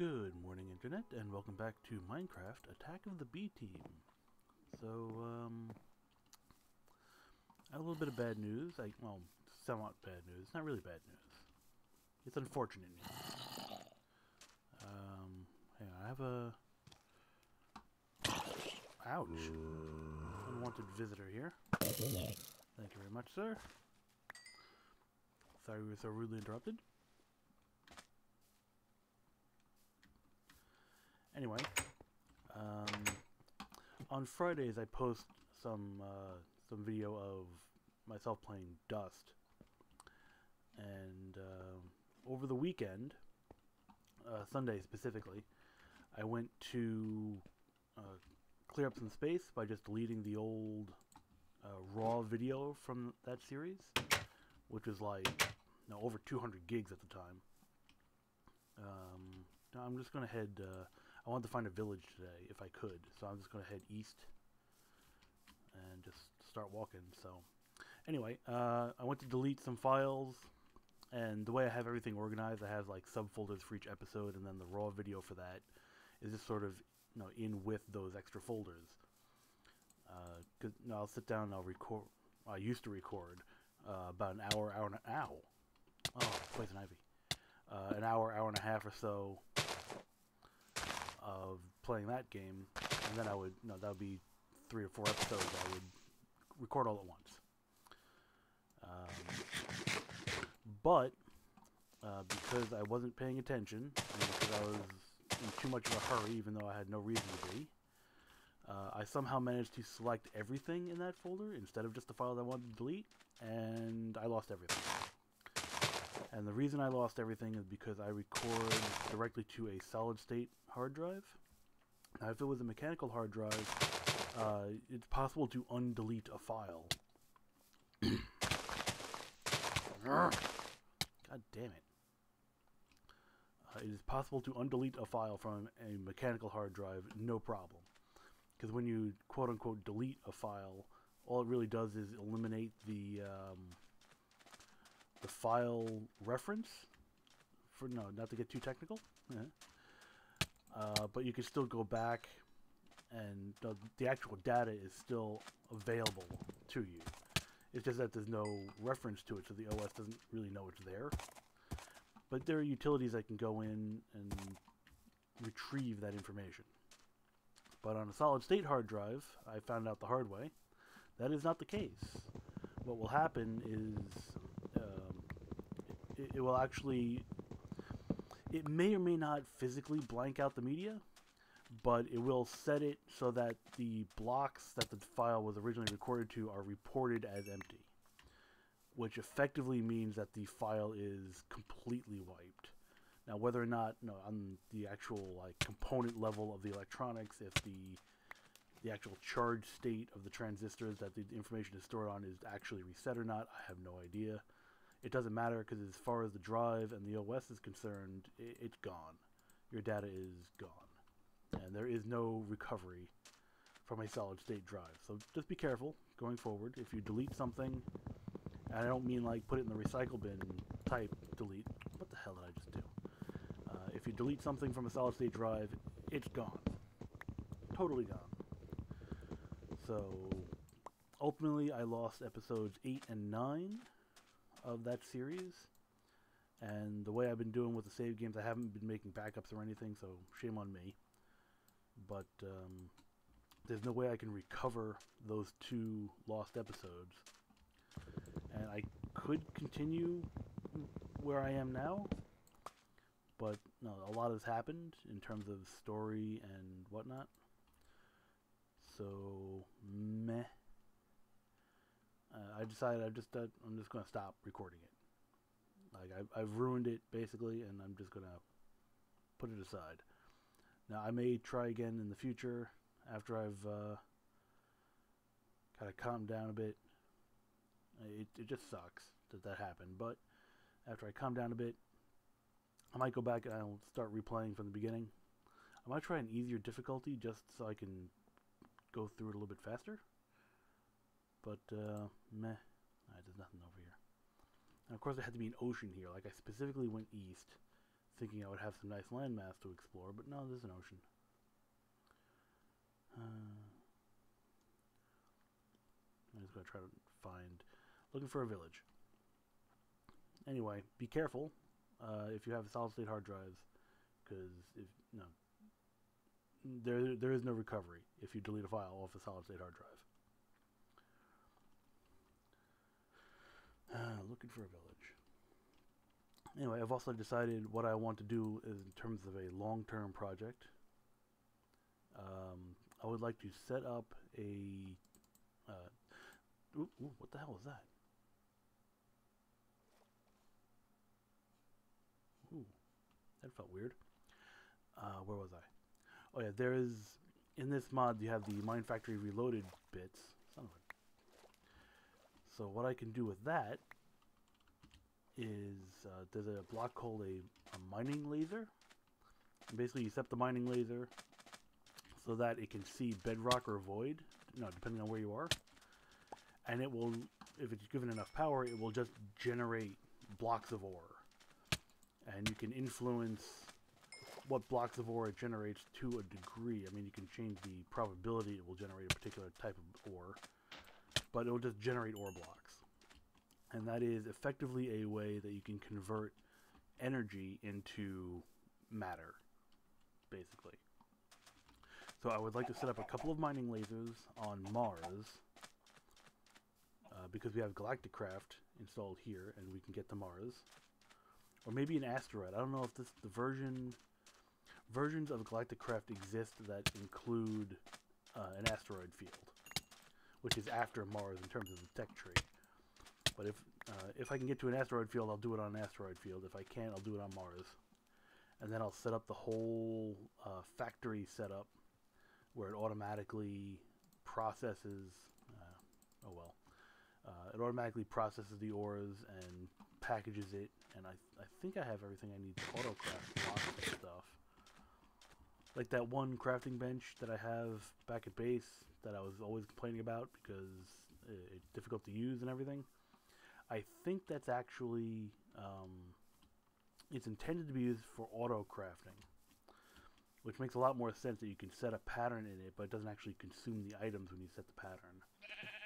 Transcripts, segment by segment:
Good morning, Internet, and welcome back to Minecraft Attack of the B-Team. So, I have a little bit of bad news. Well, somewhat bad news. It's not really bad news. It's unfortunate news. Hang on, I have a... Ouch. Unwanted visitor here. Thank you very much, sir. Sorry we were so rudely interrupted. Anyway, on Fridays I post some video of myself playing Dust, and over the weekend, Sunday specifically, I went to clear up some space by just deleting the old raw video from that series, which was like over 200 gigs at the time. Now I'm just gonna head. I wanted to find a village today if I could, so I'm just gonna head east and just start walking. So, anyway, I went to delete some files, and the way I have everything organized, I have like subfolders for each episode, and then the raw video for that is just sort of in with those extra folders. Cause I'll sit down and I'll record. I used to record about an hour and an hour. Oh, poison ivy. An hour and a half or so of playing that game, and then I would, that would be 3 or 4 episodes I would record all at once. But because I wasn't paying attention, and because I was in too much of a hurry, even though I had no reason to be, I somehow managed to select everything in that folder instead of just the file that I wanted to delete, and I lost everything. And the reason I lost everything is because I record directly to a solid-state hard drive. Now, if it was a mechanical hard drive, it's possible to undelete a file. God damn it. It is possible to undelete a file from a mechanical hard drive, no problem. Because when you quote-unquote delete a file, all it really does is eliminate the file reference, for not to get too technical, but you can still go back, and the actual data is still available to you. It's just that there's no reference to it, so the OS doesn't really know it's there. But there are utilities that can go in and retrieve that information. But on a solid-state hard drive, I found out the hard way, that is not the case. What will happen is it will actually, it may or may not physically blank out the media, but it will set it so that the blocks that the file was originally recorded to are reported as empty, which effectively means that the file is completely wiped. Now, whether or not, on the actual component level of the electronics, if the actual charge state of the transistors that the information is stored on is actually reset or not, I have no idea. It doesn't matter, because as far as the drive and the OS is concerned, it's gone. Your data is gone. And there is no recovery from a solid-state drive. So just be careful going forward. If you delete something, and I don't mean put it in the recycle bin type delete. What the hell did I just do? If you delete something from a solid-state drive, it's gone. Totally gone. So ultimately, I lost episodes 8 and 9 of that series, and the way I've been doing with the save games, I haven't been making backups or anything, so shame on me. But there's no way I can recover those 2 lost episodes, and I could continue where I am now, but a lot has happened in terms of story and whatnot, so meh. I decided I'm just going to stop recording it. I've ruined it, basically, and I'm just going to put it aside. Now, I may try again in the future after I've kind of calmed down a bit. It just sucks that happened, but after I calm down a bit, I might go back and I'll start replaying from the beginning. I might try an easier difficulty just so I can go through it a little bit faster. But, meh. There's nothing over here. And of course, there had to be an ocean here. I specifically went east, thinking I would have some nice landmass to explore, but no, there's an ocean. I'm just going to try to find... Looking for a village. Anyway, be careful if you have solid-state hard drives, because if no, there is no recovery if you delete a file off a solid-state hard drive. Looking for a village. Anyway, I've also decided what I want to do is in terms of a long-term project. I would like to set up a... ooh, what the hell is that? Ooh, that felt weird. Where was I? Oh yeah, there is... In this mod, you have the Mine Factory Reloaded bits. Son of a... So what I can do with that is there's a block called a mining laser. And basically, you set the mining laser so that it can see bedrock or void, depending on where you are. And it will, if it's given enough power, it will just generate blocks of ore. And you can influence what blocks of ore it generates to a degree. I mean, you can change the probability it will generate a particular type of ore, but it will just generate ore blocks. And that is effectively a way that you can convert energy into matter, basically. So I would like to set up a couple of mining lasers on Mars, because we have Galacticraft installed here, and we can get to Mars. Or maybe an asteroid. I don't know if the versions of Galacticraft exist that include an asteroid field, which is after Mars in terms of the tech tree. But if I can get to an asteroid field, I'll do it on an asteroid field. If I can't, I'll do it on Mars. And then I'll set up the whole factory setup where it automatically processes... it automatically processes the ores and packages it. And I think I have everything I need to auto-craft blocks and stuff. Like that one crafting bench that I have back at base that I was always complaining about because it's difficult to use and everything. I think that's actually, it's intended to be used for auto-crafting, which makes a lot more sense that you can set a pattern in it, but it doesn't actually consume the items when you set the pattern.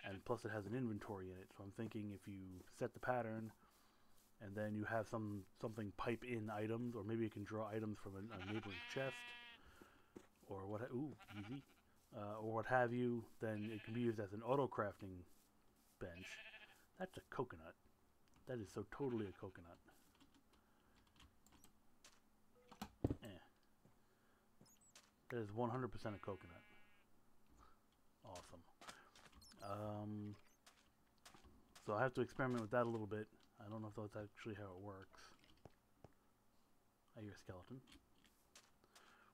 And plus it has an inventory in it, so I'm thinking if you set the pattern and then you have something pipe in items, or maybe you can draw items from a neighboring chest, or what, easy, or what have you, then it can be used as an auto-crafting bench. That's a coconut. That is so totally a coconut. That is 100% a coconut. Awesome. So I have to experiment with that a little bit. I don't know if that's actually how it works. I hear a skeleton.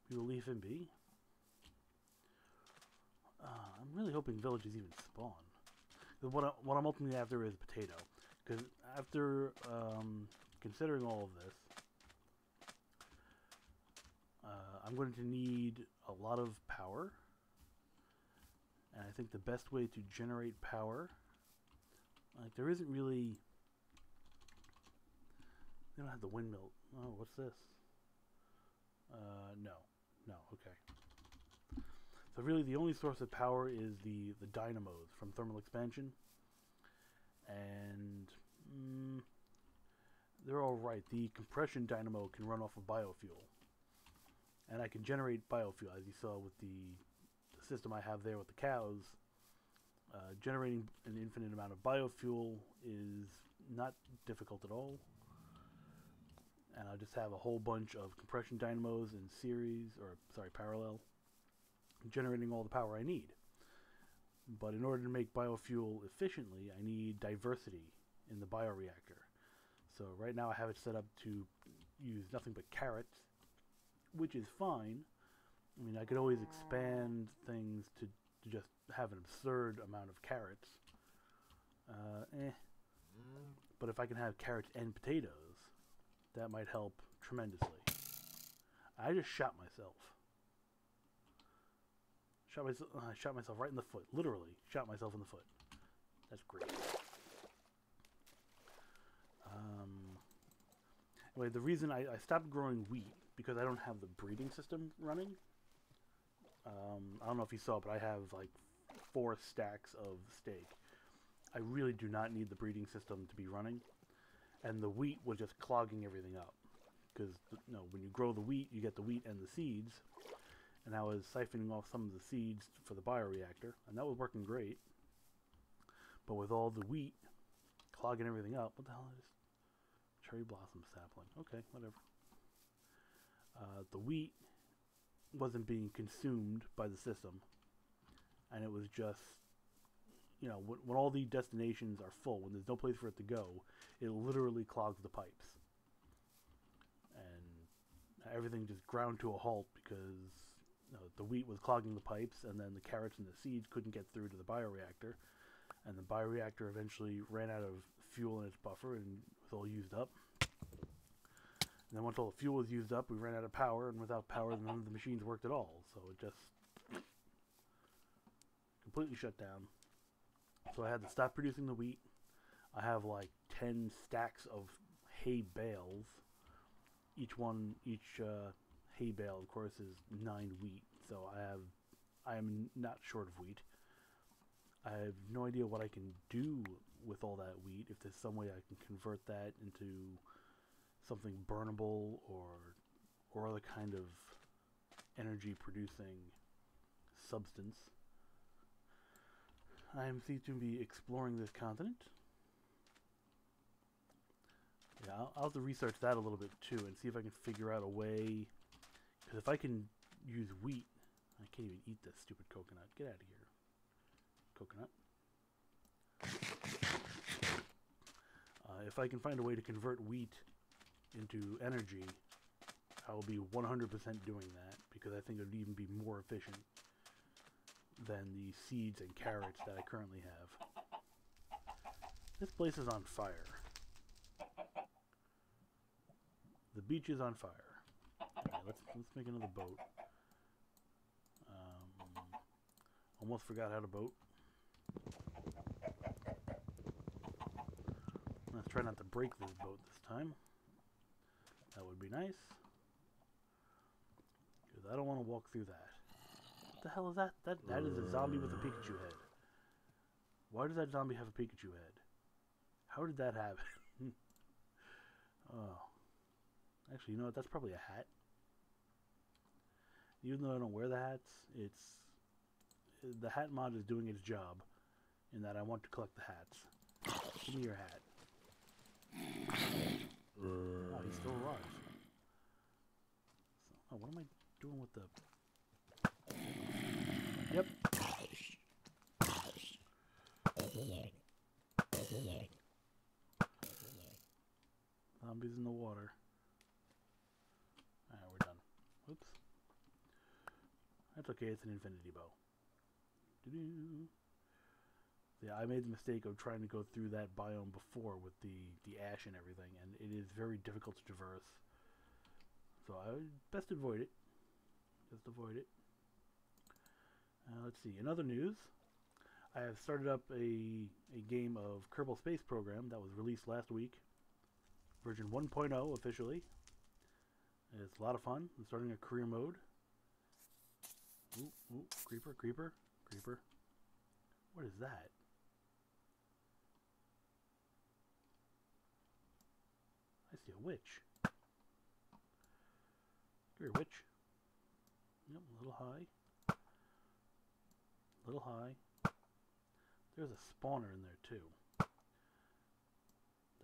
We will leave him be. I'm really hoping villages even spawn. What I'm ultimately after is potato. Because after considering all of this, I'm going to need a lot of power. And I think the best way to generate power, like there isn't really, they don't have the windmill. Oh, what's this? No, okay. So really the only source of power is the dynamos from thermal expansion. And they're all right. The compression dynamo can run off of biofuel. And I can generate biofuel, as you saw with the system I have there with the cows. Generating an infinite amount of biofuel is not difficult at all. And I'll just have a whole bunch of compression dynamos in series, or sorry, parallel, generating all the power I need. But in order to make biofuel efficiently, I need diversity in the bioreactor. So right now I have it set up to use nothing but carrots, which is fine. I mean, I could always expand things to just have an absurd amount of carrots. But if I can have carrots and potatoes, that might help tremendously. I just shot myself. I shot myself right in the foot. Literally, shot myself in the foot. That's great. Anyway, the reason I stopped growing wheat because I don't have the breeding system running. I don't know if you saw, but I have like 4 stacks of steak. I really do not need the breeding system to be running, and the wheat was just clogging everything up. Because when you grow the wheat, you get the wheat and the seeds, and I was siphoning off some of the seeds for the bioreactor, and that was working great. But with all the wheat clogging everything up, what the hell is this? Cherry blossom sapling? Okay, whatever. The wheat wasn't being consumed by the system, and it was just, when all the destinations are full, when there's no place for it to go, it literally clogs the pipes. And everything just ground to a halt because the wheat was clogging the pipes, and then the carrots and the seeds couldn't get through to the bioreactor, and the bioreactor eventually ran out of fuel in its buffer and was all used up. And then once all the fuel was used up, we ran out of power, and without power, none of the machines worked at all. So it just completely shut down. So I had to stop producing the wheat. I have like 10 stacks of hay bales. Each hay bale, of course, is 9 wheat. So I am not short of wheat. I have no idea what I can do with all that wheat. If there's some way I can convert that into something burnable or other kind of energy producing substance. I am seem to be exploring this continent. Yeah, I'll have to research that a little bit too and see if I can figure out a way. Because if I can use wheat, I can't even eat this stupid coconut. Get out of here, coconut. If I can find a way to convert wheat into energy, I will be 100% doing that, because I think it would even be more efficient than the seeds and carrots that I currently have. This place is on fire. The beach is on fire. Alright, let's make another boat. Almost forgot how to boat. Let's try not to break this boat this time. That would be nice. Because I don't want to walk through that. What the hell is that? That is a zombie with a Pikachu head. Why does that zombie have a Pikachu head? How did that happen? Oh. Actually, you know what? That's probably a hat. Even though I don't wear the hats, the hat mod is doing its job in that I want to collect the hats. Give me your hat. Oh, he's still alive. So, what am I doing with the... Yep. Zombies in the water. Alright, we're done. Whoops. That's okay, it's an infinity bow. Doo-doo. Yeah, I made the mistake of trying to go through that biome before with the ash and everything, and it is very difficult to traverse. So I would best avoid it. Just avoid it. Let's see. In other news, I have started up a game of Kerbal Space Program that was released last week. Version 1.0 officially. It's a lot of fun. I'm starting a career mode. Ooh, ooh, creeper, creeper, creeper. What is that? I see a witch. Come here, witch. Yep, a little high. A little high. There's a spawner in there too.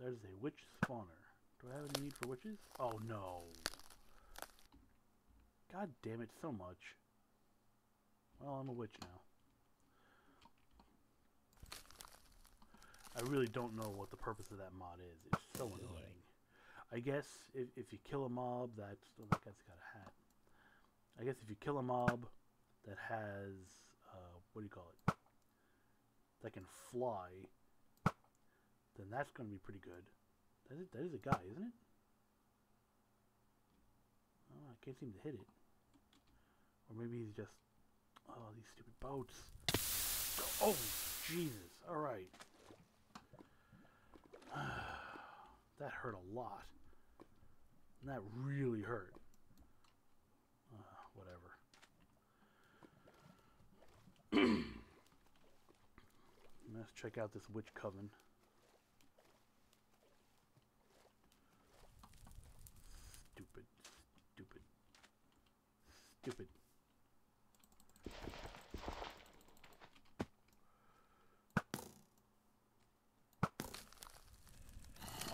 There's a witch spawner. Do I have any need for witches? Oh no. God damn it so much. Well, I'm a witch now. I really don't know what the purpose of that mod is. It's so annoying. I guess if you kill a mob that's... Oh, that guy's got a hat. I guess if you kill a mob that has... what do you call it? That can fly, then that's going to be pretty good. That is a guy, isn't it? Oh, I can't seem to hit it. Or maybe he's just... Oh, these stupid boats. Oh, Jesus. Alright. That hurt a lot. And that really hurt. Whatever. Let's check out this witch coven. Stupid. Stupid. Stupid.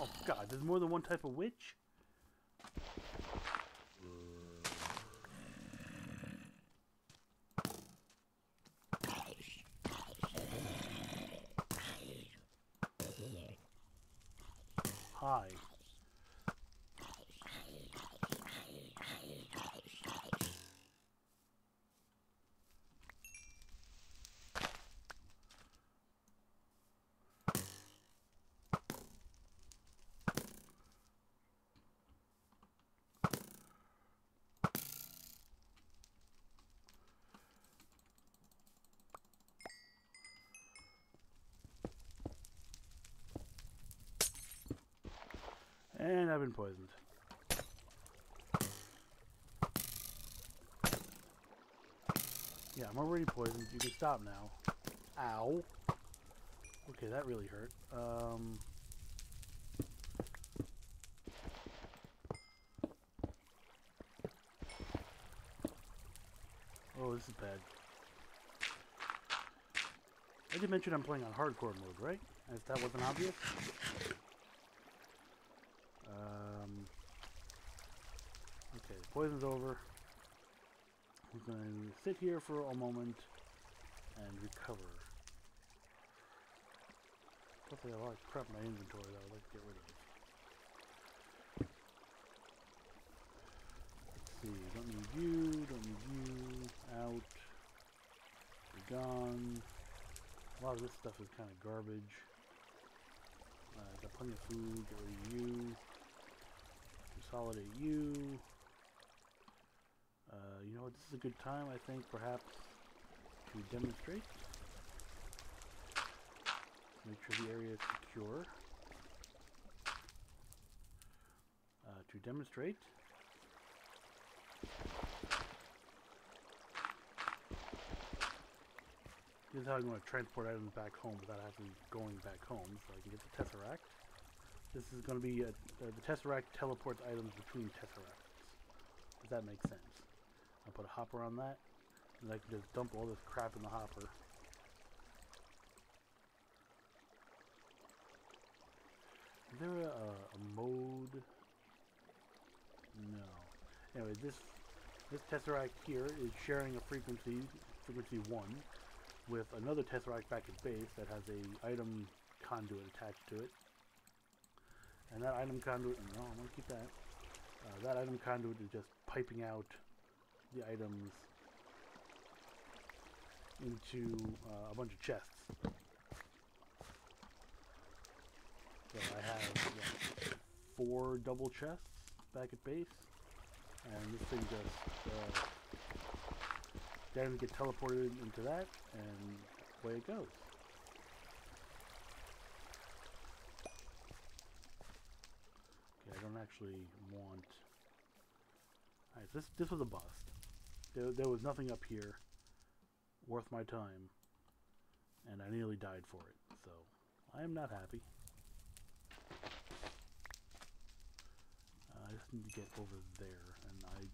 Oh god, there's more than one type of witch? Hi. And I've been poisoned. Yeah, I'm already poisoned. You can stop now. Ow. Okay, that really hurt. Oh, this is bad. I did mention I'm playing on hardcore mode, right? If that wasn't obvious. Okay, the poison's over. I'm going to sit here for a moment and recover. Plus I got a lot of crap in my inventory that I'd like to get rid of. Let's see, don't need you, don't need you, out, you're gone. A lot of this stuff is kind of garbage. Got plenty of food, get rid of you. Consolidate you. You know what, this is a good time, I think, perhaps, to demonstrate. Make sure the area is secure. To demonstrate. This is how I'm going to transport items back home without having going back home, so I can get the Tesseract. This is going to be, the Tesseract teleports items between Tesseracts, if that makes sense. I'll put a hopper on that, and I can just dump all this crap in the hopper. Is there a mode? No. Anyway, this Tesseract here is sharing a frequency 1, with another Tesseract back at base that has a item conduit attached to it. And that item conduit, no, I'm going to keep that. That item conduit is just piping out the items into a bunch of chests. So I have 4 double chests back at base, and this thing just items get teleported into that, and away it goes. Okay, I don't actually want. Alright, this was a bust. There was nothing up here worth my time, and I nearly died for it. So I am not happy. I just need to get over there, and I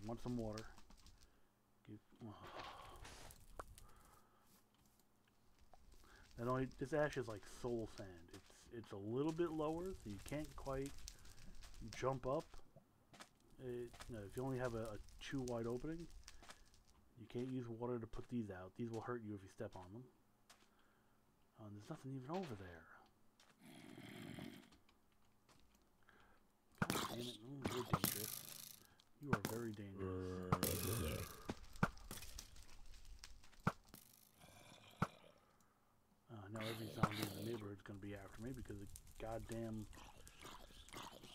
want some water. And only this ash is like soul sand. It's a little bit lower, so you can't quite jump up. If you only have a 2 wide opening, you can't use water to put these out. These will hurt you if you step on them. There's nothing even over there. God damn it! Oh, you're dangerous. You are very dangerous. Now every zombie in the neighborhood is going to be after me because of goddamn.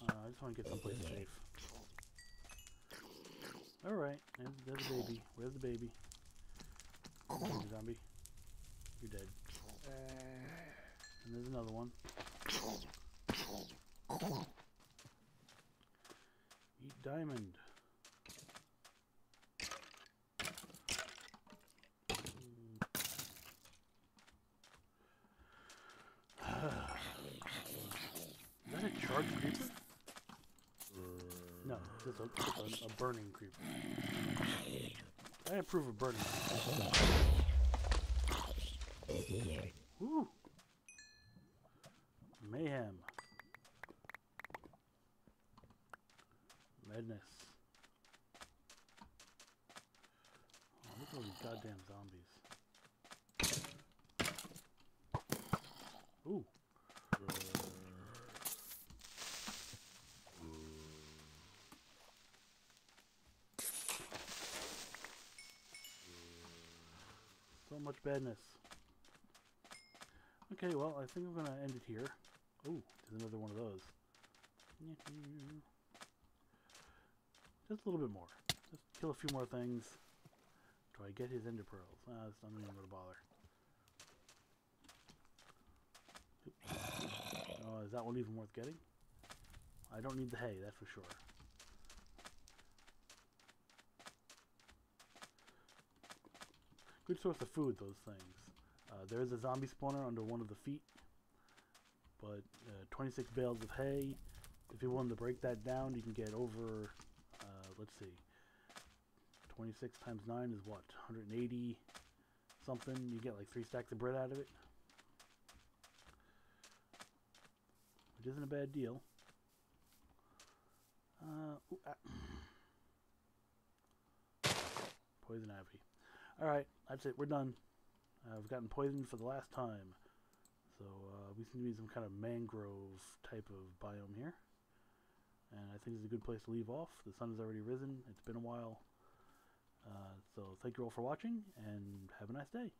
I just want to get someplace safe. Alright, there's the baby. Where's the baby? Baby zombie. You're dead. And there's another one. diamond. Is that a charged creeper? No, just a burning creeper. I approve of burning creeper. Woo! Mayhem. Madness. Oh, look at all these goddamn zombies. Ooh. So much badness. Okay, well, I think I'm gonna end it here. Ooh, there's another one of those. Just a little bit more. Just kill a few more things. Do I get his ender pearls? I'm not even gonna bother. Oh, is that one even worth getting? I don't need the hay, that's for sure. Good source of food, those things. There is a zombie spawner under one of the feet, but 26 bales of hay. If you're willing to break that down, you can get over, let's see, 26 times 9 is what, 180 something. You get like 3 stacks of bread out of it, which isn't a bad deal. Poison ivy. Alright, that's it. We're done. I've gotten poisoned for the last time. So we seem to be some kind of mangrove type of biome here. And I think it's a good place to leave off. The sun has already risen. It's been a while. So thank you all for watching, and have a nice day.